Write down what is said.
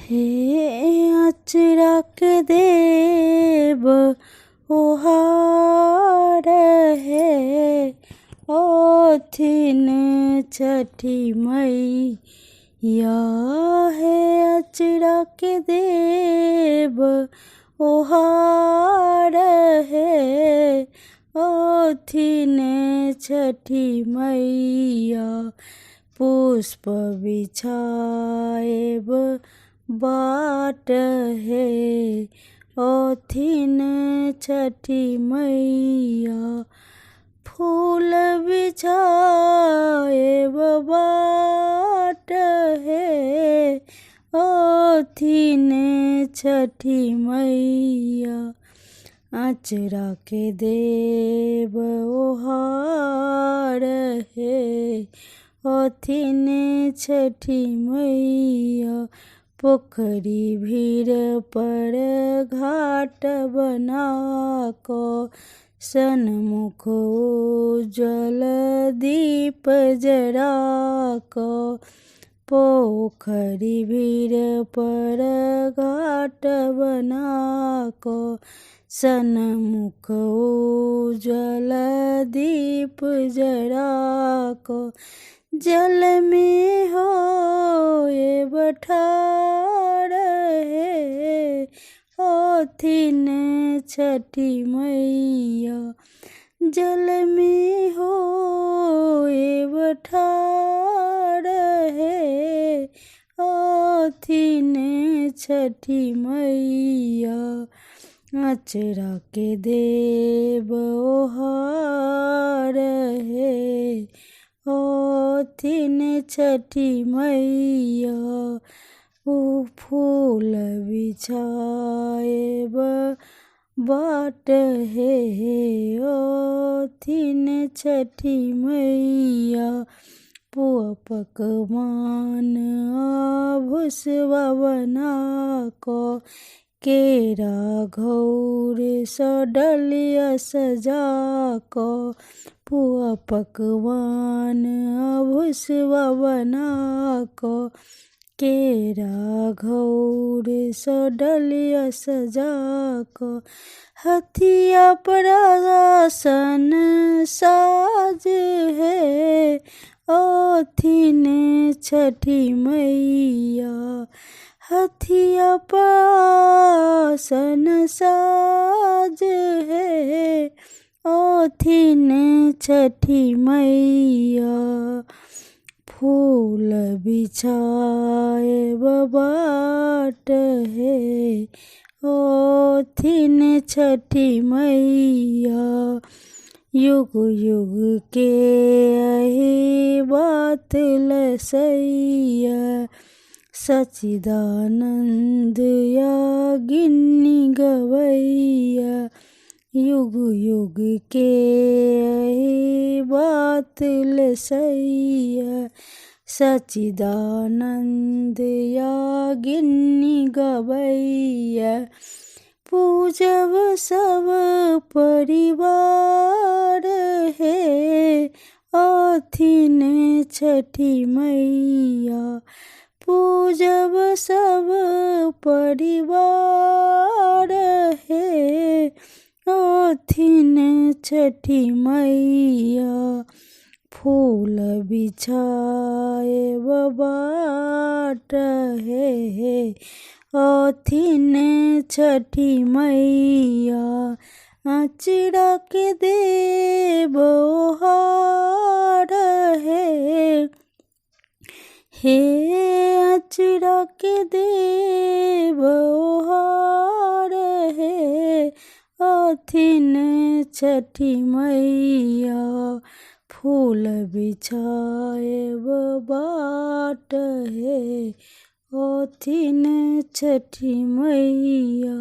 हे अचरा के देव ओहार है ओथिन छठी मैया है अचरा के देव ओहार है ओथिन छठी मैया पुष्प बिछाएब बाट है ओथिन छठी मैया फूल बिछाएब बाट है ओथिन छठी मैया अचरा के देव ओहार है ओथिन छठी मैया पोखरी भीड़ पर घाट बना को सन्मुख उज्ज्वल दीप जरा को पोखरी भीड़ पर घाट बना को सन्मुख उज्ज्वल दीप जरा को जल में हो ये बठार है ओथिन छठी मैया जल में हो ये बठार है ओथिन छठी मैया अचरा के देव ओहार है ओथिन छठी मैया फूल बिछाएब बाट है ओथिन छठी मैया पुआ पकवान भुसवा बना को केरा घौर सडलिया सजा को पुआ पकवान भुसवा बना को केरा घौर सडलिया सजा को हथिया पर आसन साज है ओथिन छठी मैया हथिया पर आसन साज है ओथिन छठी मैया फूल बिछाएब बाट है ओथिन छठी मैया युग युग के यही बात लसैया सच्चिदानंद यागिनी गवैया युग युग के यही बात लसैया सच्चिदानंद यागिनी गवैया पूजब सब परिवार है ओथिन छठी मैया पूजब सब परिवार है ओथिन छठी मैया फूल बिछाएब बाट है ओथिन छठी मैया अचरा के देव ओहार है अचरा के देव ओहार है ओथिन छठी मैया फूल बिछाएब बाट है ओथिन छठी मैया।